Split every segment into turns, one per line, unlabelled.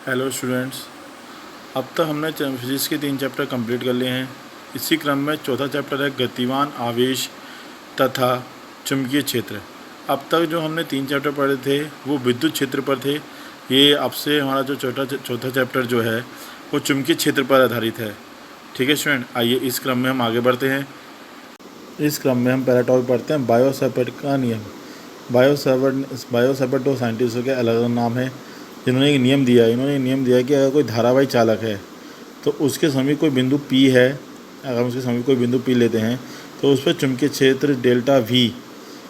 Hello students, अब तक हमने फिजिक्स के 3 चैप्टर कंप्लीट कर लिए हैं। इसी क्रम में चौथा चैप्टर है गतिमान आवेश तथा चुंबकीय क्षेत्र। अब तक जो हमने 3 चैप्टर पढ़े थे वो विद्युत क्षेत्र पर थे। ये आपसे हमारा जो चौथा चैप्टर जो है वो चुंबकीय क्षेत्र पर आधारित है। ठीक है स्टूडेंट, आइए इस क्रम में हम आगे बढ़ते हैं। इस क्रम में हम पहला टॉपिक पढ़ते हैं बायो-सैवर्ट का नियम। बायो-सैवर्ट 2 साइंटिस्टों के अलग अलग नाम हैं जिन्होंने एक नियम दिया। इन्होंने एक नियम दिया कि अगर कोई धारावाही चालक है तो उसके समीप कोई बिंदु P है, अगर हम उसके समीप कोई बिंदु P लेते हैं तो उस पर चुंबकीय क्षेत्र डेल्टा V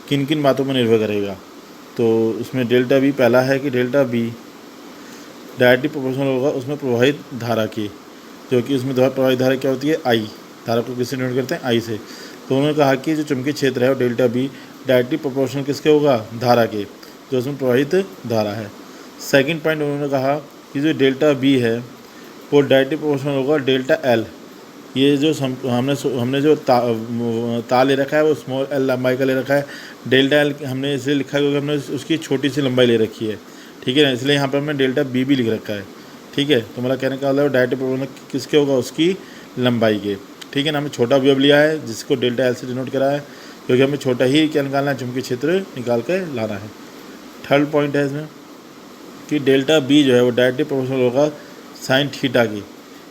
किन किन बातों पर निर्भर करेगा। तो उसमें डेल्टा V पहला है कि डेल्टा V डायरेक्टली प्रोपोर्शनल होगा उसमें प्रवाहित धारा की, जो कि उसमें प्रवाहित धारा क्या होती है, I। धारा को किससे डिनोट करते हैं, I से। तो उन्होंने कहा कि जो चुंबकीय क्षेत्र है वो डेल्टा V डायरेक्टली प्रोपोर्शनल किसके होगा, धारा के, जो उसमें प्रवाहित धारा है। सेकंड पॉइंट उन्होंने कहा कि जो डेल्टा बी है वो डायरेक्टली प्रोपोर्शनल होगा डेल्टा एल। ये जो हमने जो तार ले रखा है वो स्मॉल एल लंबाई का ले रखा है। डेल्टा एल हमने इसलिए लिखा है क्योंकि हमने उसकी छोटी सी लंबाई ले रखी है। ठीक है ना, इसलिए यहाँ पर हमने डेल्टा बी भी लिख रखा है। ठीक है, तो मतलब कहने का मतलब डायरेक्टली प्रोपोर्शनल किसके होगा, उसकी लंबाई के। ठीक है ना, हमने छोटा अवयव लिया है जिसको डेल्टा एल से डिनोट करा है क्योंकि हमें छोटा ही क्या निकालना है, चुंबकीय क्षेत्र निकाल कर लाना है। थर्ड पॉइंट है इसमें कि डेल्टा बी जो है वो डायरेक्टली प्रोपोर्शनल होगा साइन थीटा की।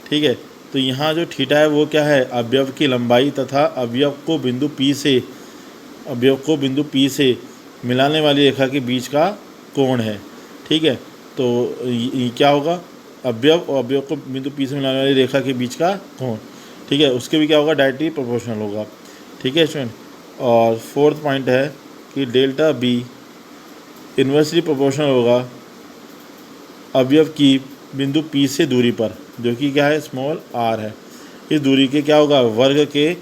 ठीक है, तो यहाँ जो थीटा है वो क्या है, अवयव की लंबाई तथा अवयव को बिंदु P से मिलाने वाली रेखा के बीच का कोण है। ठीक है, तो ये क्या होगा, अवयव और अवयव को बिंदु P से मिलाने वाली रेखा के बीच का कोण। ठीक है, उसके भी क्या होगा, डायरेक्टली प्रोपोर्शनल होगा। ठीक है स्टूडेंट, और फोर्थ पॉइंट है कि डेल्टा बी इन्वर्सली प्रोपोर्शनल होगा अवयव की बिंदु P से दूरी पर, जो कि क्या है, स्मॉल r है। इस दूरी के क्या होगा, वर्ग के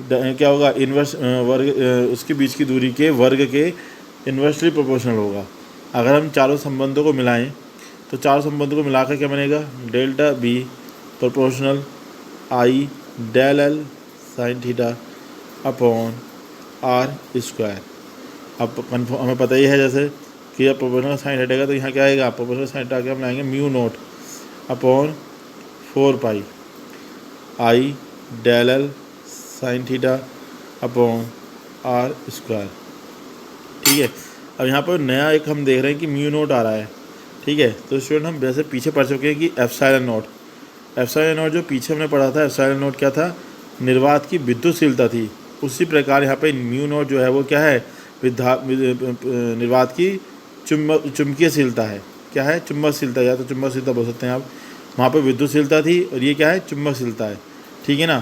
क्या होगा, इन्वर्स वर्ग उसके बीच की दूरी के वर्ग के इन्वर्सली प्रोपोर्शनल होगा। अगर हम चारों संबंधों को मिलाएं तो चारों संबंधों को मिलाकर क्या बनेगा, delta B proportional I del l sine theta upon r square. अब हमें पता ही है जैसे कि जब प्रोपोर्शनल साइन हटेगा तो यहाँ क्या आएगा, प्रोपोर्शनल साइन हटा के हम लाएंगे mu naught upon 4 pi I del l sine theta upon r square. ठीक है, अब यहाँ पर नया एक हम देख रहे हैं कि म्यू नोट आ रहा है। ठीक है, तो स्टूडेंट हम वैसे पीछे पढ़ चुके हैं कि एप्सिलॉन नोट जो पीछे हमने पढ़ा था, एप्सिलॉन नोट क्या था, निर्वात की विद्युतशीलता थी। उसी प्रकार यहाँ पे म्यू नोट जो है वो क्या है, निर्वात की चुंबकीयशीलता है। क्या है, चुंबकशीलता, या तो चुंबकशीलता बोल सकते हैं आप। वहाँ पे विद्युतशीलता थी और ये क्या है, चुंबकशीलता है। ठीक है ना,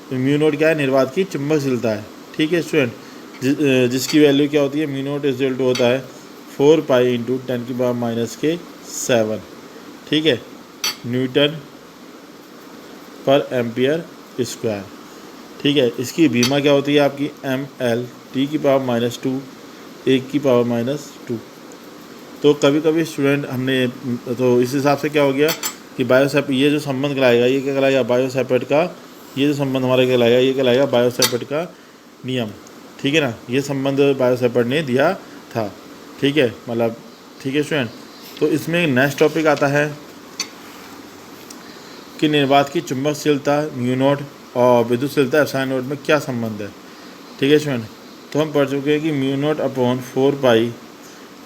तो म्यू नोट क्या है, निर्वात की चुंबकशीलता है। ठीक है स्टूडेंट, जिसकी वैल्यू क्या होती है, mu naught is equal to होता है 4 पाई इंटू 10⁻⁻7। ठीक है, न्यूटन पर एम्पियर स्क्वायर। ठीक है, इसकी बीमा क्या होती है आपकी, ml (10⁻⁻2 (1⁻²). तो कभी कभी स्टूडेंट हमने तो इस हिसाब से क्या हो गया कि बायो-सैवर्ट ये जो संबंध कहलाएगा, ये क्या कहलाएगा, बायो-सैवर्ट का ये जो संबंध हमारा कहलाएगा, ये कहलाएगा बायो-सैवर्ट का नियम। ठीक है ना, ये संबंध बायो-सैवर्ट ने दिया था। ठीक है, मतलब ठीक है स्टूडेंट। तो इसमें नेक्स्ट टॉपिक आता है कि निर्वात की चुंबकशीलता म्यू नोट और विद्युतशीलता एप्सिलॉन नोट में क्या संबंध है। ठीक है स्टूडेंट, तो हम पढ़ चुके हैं कि म्यू नोट अपॉन 4 पाई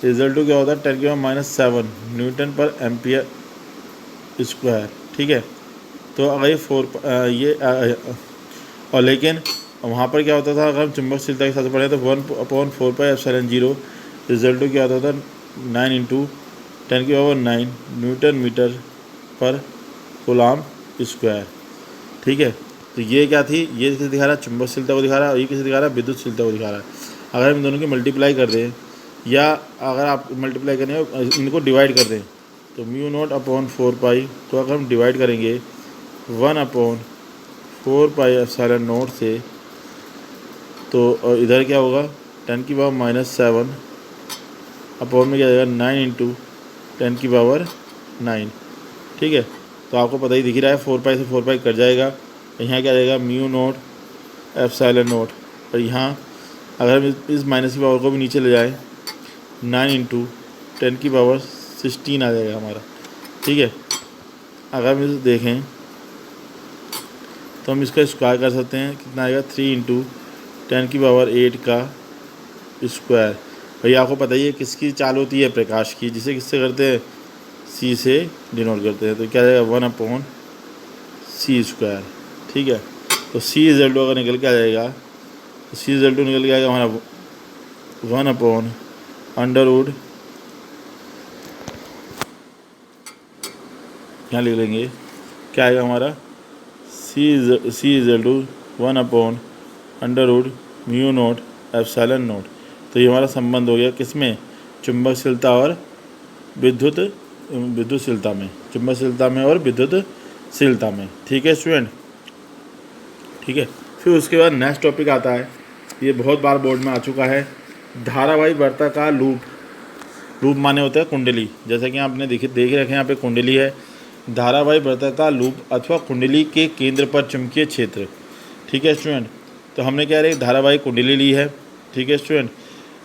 रिजल्ट क्या होता है 10⁻⁻7 न्यूटन पर एम्पियर स्क्वायर। ठीक है, तो अगर ये और लेकिन वहाँ पर क्या होता था, अगर हम चुंबकशीलता के साथ पढ़े तो 1/4 पाई एप्सिलॉन 0 रिजल्ट क्या होता था 9 × 10⁻⁹ न्यूटन मीटर पर कूलम्ब स्क्वायर। ठीक है, तो ये क्या थी, ये किसे दिखा रहा है, चुंबकशीलता को दिखा रहा है, और ये किसे दिखा रहा है, विद्युतशीलता को दिखा रहा है। अगर हम इन दोनों की मल्टीप्लाई कर दें, या अगर आप मल्टीप्लाई करने हो इनको डिवाइड कर दें, तो म्यू नोट अपॉन 4 पाई को अगर हम डिवाइड करेंगे 1/4 पाई एप्सिलॉन नोट से, तो इधर क्या होगा 10⁻⁻7 अपॉन में क्या जाएगा 9 × 10⁻⁹। ठीक है, तो आपको पता ही दिख रहा है 4 पाई से 4 पाई कट जाएगा, यहाँ क्या जाएगा म्यू नोट एप्सिलॉन नोट, और यहाँ अगर हम इस माइनस की पावर को भी नीचे ले जाएं 9 × 10⁻16 आ जाएगा हमारा। ठीक है, अगर हम इसे देखें तो हम इसका स्क्वायर कर सकते हैं। कितना आएगा 3 × 10⁸ का स्क्वायर। भैया आपको पता ही है किसकी चाल होती है, प्रकाश की, जिसे किससे करते हैं, c से डिनोट करते हैं। तो क्या जाएगा 1/c²। ठीक है, तो c इज़ अगर निकल के आ जाएगा तो c इज़ निकल के आएगा हमारा 1/√। यहाँ लिख लेंगे क्या आएगा हमारा c इज़ 1/√μ0ε0। तो ये हमारा संबंध हो गया किसमें, चुंबकशीलता और विद्युतशीलता में, चुंबकशीलता में और विद्युतशीलता में। ठीक है स्टूडेंट, ठीक है। फिर उसके बाद नेक्स्ट टॉपिक आता है, ये बहुत बार बोर्ड में आ चुका है, धारावाही वर्ताकार लूप। लूप माने होता है कुंडली, जैसा कि आपने देख रखे यहाँ पे कुंडली है। धारावाही वर्ताकार लूप अथवा कुंडली के केंद्र पर चुंबकीय क्षेत्र। ठीक है स्टूडेंट, तो हमने क्या रही, धारावाही कुंडली ली है। ठीक है स्टूडेंट,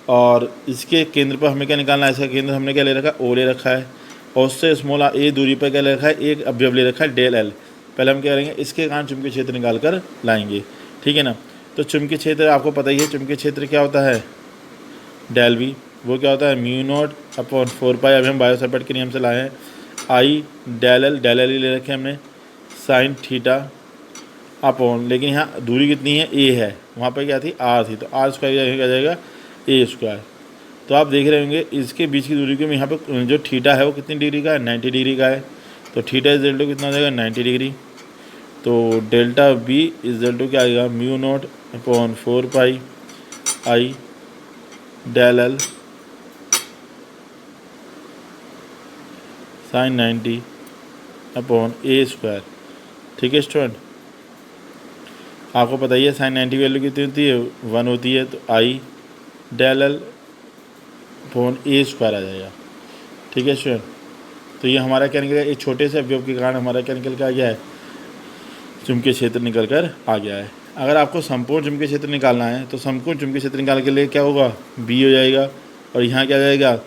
और इसके केंद्र पर हमें क्या निकालना है, इसका केंद्र हमने क्या ले रखा है, ओ ले रखा है, और उससे स्मॉल a दूरी पर क्या ले रखा है, एक अवयव ले रखा है ΔL। पहले हम क्या करेंगे, इसके कारण चुंबकीय क्षेत्र निकाल कर लाएंगे। ठीक है ना। तो चुंबकीय क्षेत्र आपको पता ही है, चुंबकीय क्षेत्र क्या होता है, ΔV, वो क्या होता है μ0/4π। अभी हम बायो सेवर्ट के नियम से लाए हैं। I ΔL ही ले रखे हमने, साइन थीटा अपॉन, लेकिन यहाँ दूरी कितनी है, a है, वहाँ पर क्या थी, r थी, तो r² क्या जाएगा a²। तो आप देख रहे होंगे इसके बीच की दूरी को, यहाँ पे जो थीटा है वो कितनी डिग्री का है, 90 डिग्री का है। तो थीटा इज इक्वल टू कितना हो जाएगा, 90 डिग्री। तो delta B is equal to क्या आएगा, μ0/4π I ΔL साइन 90/a²। ठीक है स्टूडेंट, आपको पता ही है साइन 90 वैल्यू कितनी होती है, 1 होती है। तो I ΔL a² आ जाएगा। ठीक है स्टूडेंट, तो ये हमारा क्या निकल गया, एक छोटे से अवयव के कारण हमारा क्या निकल के आ गया है, चुंबकीय क्षेत्र निकल कर आ गया है। अगर आपको संपूर्ण चुंबकीय क्षेत्र निकालना है तो संपूर्ण चुंबकीय क्षेत्र निकालने के लिए क्या होगा, B हो जाएगा, और यहाँ क्या जाएगा,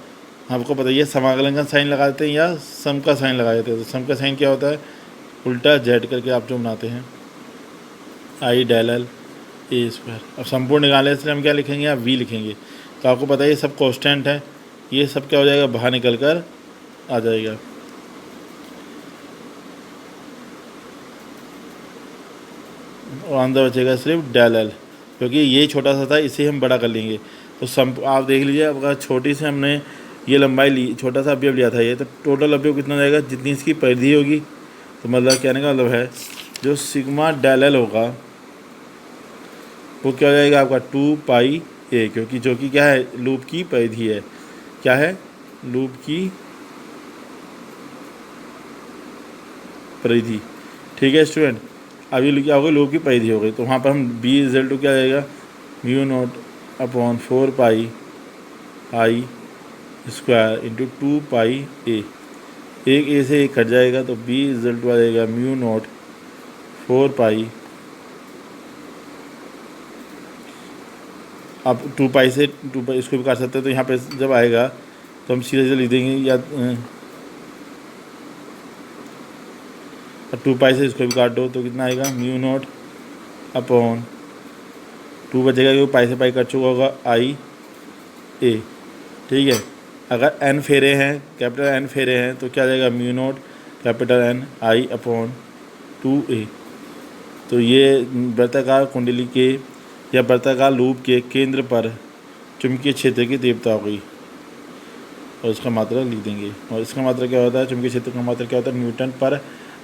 आपको पता ही है समाकलन का साइन लगा देते हैं या सम का साइन लगा देते हैं। तो सम का साइन क्या होता है, उल्टा Z करके आप जो बनाते हैं, I ΔL a²। अब संपूर्ण निकालने से हम क्या लिखेंगे, या V लिखेंगे। तो आपको पता है ये सब कांस्टेंट है, ये सब क्या हो जाएगा, बाहर निकल कर आ जाएगा। और अंदर बचेगा सिर्फ ΔL, क्योंकि ये छोटा सा था, इसे हम बड़ा कर लेंगे। तो आप देख लीजिए, अगर छोटी से हमने ये लंबाई ली, छोटा सा अवयव लिया था ये, तो टोटल अवयव कितना जाएगा, जितनी इसकी परिधि होगी। तो मतलब कहने का मतलब है जो सिग्मा ΔL होगा वो क्या हो जाएगा आपका 2πa, क्योंकि जो कि क्या है, लूप की परिधि है। क्या है, लूप की परिधि। ठीक है स्टूडेंट, अभी क्या होगा, लूप की परिधि हो गई। तो वहाँ पर हम B इज इक्वल टू क्या जाएगा, μ0/4π I² × 2πa। एक a से एक कट जाएगा, तो B इज इक्वल टू आ जाएगा μ0/4π। अब 2π से 2π इसको भी काट सकते हैं। तो यहाँ पे जब आएगा तो हम सीधे लिख देंगे, या 2π से इसको भी काट दो तो कितना आएगा, μ0/2 बचेगा, क्योंकि पाई से पाई कट चुका होगा, IA। ठीक है, अगर n फेरे हैं, कैपिटल N फेरे हैं, तो क्या जाएगा, μ0 कैपिटल N I/2a। तो ये वृत्ताकार कुंडली के या वृत्ताकार लूप के केंद्र पर चुंबकीय क्षेत्र की तीव्रता हो गई, और इसका मात्रा लिख देंगे। और इसका मात्रा क्या होता है, चुंबकीय क्षेत्र का मात्रा क्या होता है,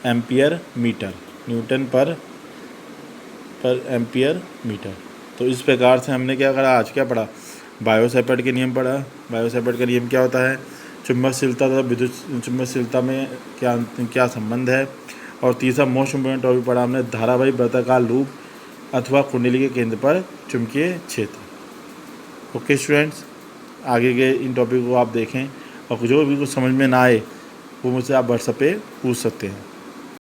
Nm/A, Nm/A। तो इस प्रकार से हमने क्या करा, आज क्या पढ़ा, बायो सेवर्ट के नियम पढ़ा। बायो सेवर्ट का नियम क्या होता है, चुंबकशीलता तथा विद्युत चुंबकशीलता में क्या संबंध है। और तीसरा मोस्ट इम्पोर्टेंट टॉपिक पढ़ा हमने, धारावाही वृत्ताकार लूप अथवा कुंडली के केंद्र पर चुंबकीय क्षेत्र। ओके स्टूडेंट्स, आगे के इन टॉपिक को आप देखें, और जो भी कुछ समझ में ना आए वो मुझसे आप व्हाट्सएप पे पूछ सकते हैं।